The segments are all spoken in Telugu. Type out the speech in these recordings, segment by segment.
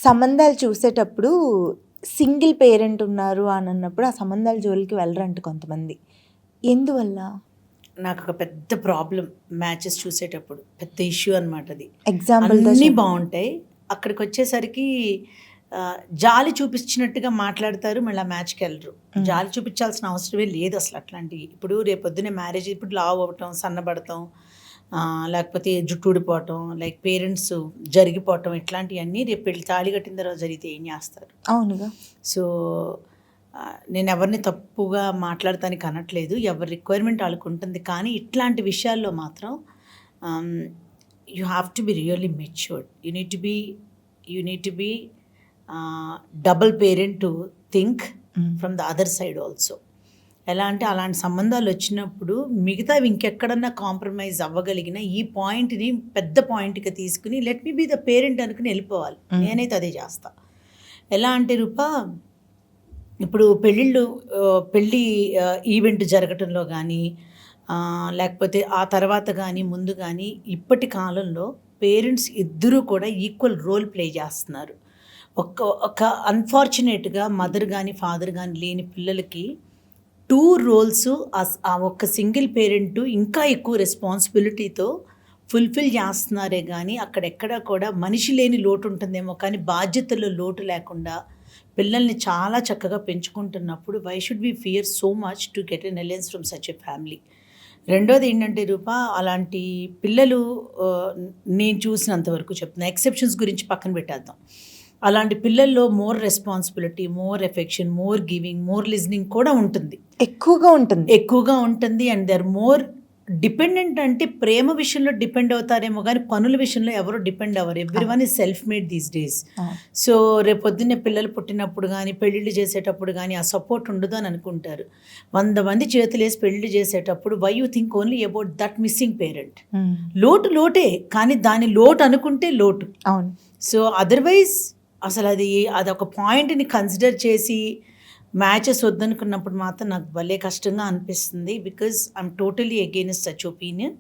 సంబంధాలు చూసేటప్పుడు సింగిల్ పేరెంట్ ఉన్నారు అని అన్నప్పుడు ఆ సంబంధాల జోలికి వెళ్ళరంట కొంతమంది. ఎందువల్ల? నాకు ఒక పెద్ద ప్రాబ్లం మ్యాచెస్ చూసేటప్పుడు, పెద్ద ఇష్యూ అనమాట అది. ఎగ్జాంపుల్‌తో అన్నీ చెప్పండి. బాగుంటాయి, అక్కడికి వచ్చేసరికి జాలి చూపించినట్టుగా మాట్లాడతారు, మళ్ళీ ఆ మ్యాచ్కి వెళ్ళరు. జాలి చూపించాల్సిన అవసరమే లేదు అసలు. అట్లాంటివి ఇప్పుడు రేపొద్దునే మ్యారేజ్, ఇప్పుడు లావ్ అవ్వటం, సన్నబడటం, లేకపోతే జుట్టు ఊడిపోవటం, లైక్ పేరెంట్స్ జరిగిపోవటం, ఇట్లాంటివన్నీ రేపు పెళ్లి తాళి కట్టిన తర్వాత జరిగితే ఏం చేస్తారు? అవునుగా. సో నేను ఎవరిని తప్పుగా మాట్లాడటానికి అనట్లేదు, ఎవరి రిక్వైర్మెంట్ వాళ్ళకు ఉంటుంది. కానీ ఇట్లాంటి విషయాల్లో మాత్రం you have to be really matured. You need to be double parent to think from the other side also. ఎలా అంటే అలాంటి సంబంధాలు వచ్చినప్పుడు మిగతావి ఇంకెక్కడన్నా కాంప్రమైజ్ అవ్వగలిగిన ఈ పాయింట్ని పెద్ద పాయింట్గా తీసుకుని let me be the parent అనుకుని వెళ్ళిపోవాలి. నేనైతే అదే చేస్తా. ఎలా అంటే రూపా, ఇప్పుడు పెళ్ళి ఈవెంట్ జరగటంలో కానీ, లేకపోతే ఆ తర్వాత కానీ, ముందు కానీ, ఇప్పటి కాలంలో పేరెంట్స్ ఇద్దరూ కూడా ఈక్వల్ రోల్ ప్లే చేస్తున్నారు. ఒక అన్ఫార్చునేట్గా మదర్ కానీ ఫాదర్ కానీ లేని పిల్లలకి 2 రోల్స్ ఆ ఒక్క సింగిల్ పేరెంట్ ఇంకా ఎక్కువ రెస్పాన్సిబిలిటీతో ఫుల్ఫిల్ చేస్తున్నారే కానీ అక్కడెక్కడ కూడా మనిషి లేని లోటు ఉంటుందేమో కానీ బాధ్యతల్లో లోటు లేకుండా పిల్లల్ని చాలా చక్కగా పెంచుకుంటున్నప్పుడు why should we fear so much to get an alliance from such a family? రెండోది ఏంటంటే రూపా, అలాంటి పిల్లలు నేను చూసినంతవరకు చెప్తున్నా, ఎక్సెప్షన్స్ గురించి పక్కన పెట్టేద్దాం. అలాంటి పిల్లల్లో more responsibility, more affection, more giving, more listening కూడా ఉంటుంది, ఎక్కువగా ఉంటుంది. And they are more dependent. అంటే ప్రేమ విషయంలో డిపెండ్ అవుతారేమో కానీ పనుల విషయంలో ఎవరు డిపెండ్ అవ్వరు. Everyone is self made these days. So రేపొద్దున్నే పిల్లలు పుట్టినప్పుడు కానీ, పెళ్ళిళ్ళు చేసేటప్పుడు కానీ ఆ సపోర్ట్ ఉండదు అని అనుకుంటారు. 100 మంది చేతులు వేసి పెళ్ళిళ్ళు చేసేటప్పుడు why you think only about that missing parent? లోటే, కానీ దాని లోటు అనుకుంటే లోటు. అవును. సో అదర్వైజ్ అసలు అదొక పాయింట్ని కన్సిడర్ చేసి మ్యాచెస్ వద్దనుకున్నప్పుడు మాత్రం నాకు భలే కష్టంగా అనిపిస్తుంది. Because I'm totally against such opinion.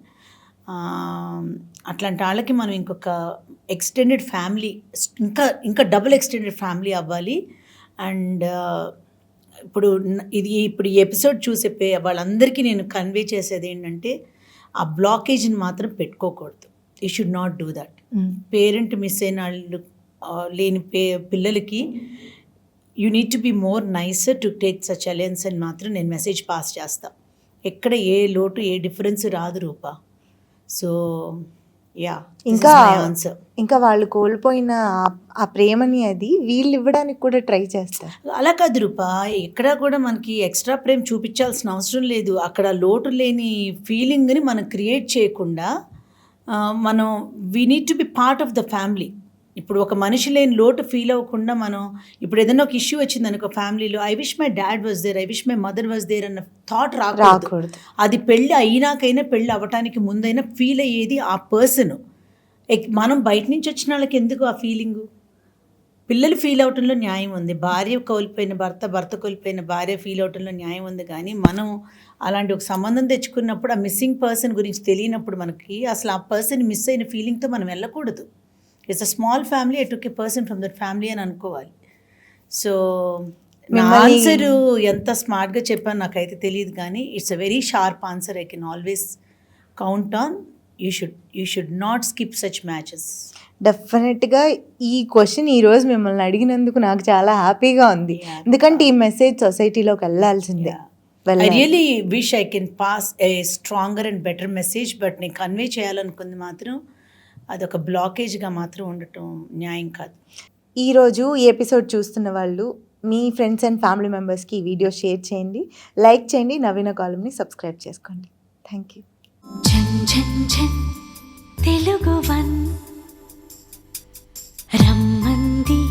అట్లాంటి వాళ్ళకి మనం ఇంకొక ఎక్స్టెండెడ్ ఫ్యామిలీ, ఇంకా డబుల్ ఎక్స్టెండెడ్ ఫ్యామిలీ అవ్వాలి. అండ్ ఇప్పుడు ఈ ఎపిసోడ్ చూసే వాళ్ళందరికీ నేను కన్వే చేసేది ఏంటంటే, ఆ బ్లాకేజ్ని మాత్రం పెట్టుకోకూడదు. You should not do that. Parent miss అయిన వాళ్ళు లేని పిల్లలకి you need to be more NISER to take such alliance అని మాత్రం నేను మెసేజ్ పాస్ చేస్తా. ఎక్కడ ఏ లోటు, ఏ డిఫరెన్స్ రాదు రూపా. సో యా, ఇంకా వాళ్ళు కోల్పోయిన ఆ ప్రేమని అది వీళ్ళు ఇవ్వడానికి కూడా ట్రై చేస్తారు. అలా కాదు రూపా, ఎక్కడా కూడా మనకి ఎక్స్ట్రా ప్రేమ చూపించాల్సిన అవసరం లేదు. అక్కడ లోటు లేని ఫీలింగ్ని మనం క్రియేట్ చేయకుండా మనం we need to be part of the family. ఇప్పుడు ఒక మనిషి లేని లోటు ఫీల్ అవ్వకుండా మనం, ఇప్పుడు ఏదైనా ఒక ఇష్యూ వచ్చింది అనుకో ఫ్యామిలీలో, I wish my dad was there, I wish my mother was there అన్న థాట్ రాకూడదు. అది పెళ్ళి అయినాకైనా పెళ్ళి అవ్వటానికి ముందైనా ఫీల్ అయ్యేది ఆ పర్సన్. మనం బయట నుంచి వచ్చిన వాళ్ళకి ఎందుకు ఆ ఫీలింగు? పిల్లలు ఫీల్ అవటంలో న్యాయం ఉంది, భార్య కోల్పోయిన భర్త కోల్పోయిన భార్య ఫీల్ అవటంలో న్యాయం ఉంది. కానీ మనం అలాంటి ఒక సంబంధం తెచ్చుకున్నప్పుడు ఆ మిస్సింగ్ పర్సన్ గురించి తెలియనప్పుడు మనకి అసలు ఆ పర్సన్ మిస్ అయిన ఫీలింగ్తో మనం వెళ్ళకూడదు. It's a small family, I took a person from that family అని అనుకోవాలి. సో నా ఆన్సర్ ఎంత స్మార్ట్గా చెప్పాను నాకైతే తెలియదు, కానీ it's a very sharp answer. I can always count on. You should not skip such matches. డెఫినెట్గా ఈ క్వశ్చన్ ఈరోజు మిమ్మల్ని అడిగినందుకు నాకు చాలా హ్యాపీగా ఉంది. ఎందుకంటే ఈ మెసేజ్ సొసైటీలోకి వెళ్ళాల్సిందే. I really wish I can pass A stronger and better message. But నేను కన్వే చేయాలనుకుంది మాత్రం అదొక బ్లాకేజ్గా మాత్రం ఉండటం న్యాయం కాదు. ఈరోజు ఈ ఎపిసోడ్ చూస్తున్న వాళ్ళు మీ ఫ్రెండ్స్ అండ్ ఫ్యామిలీ మెంబర్స్కి ఈ వీడియో షేర్ చేయండి, లైక్ చేయండి, నవీన కాలమ్ని సబ్స్క్రైబ్ చేసుకోండి. Thank you. తెలుగు వన్ రమ్మంది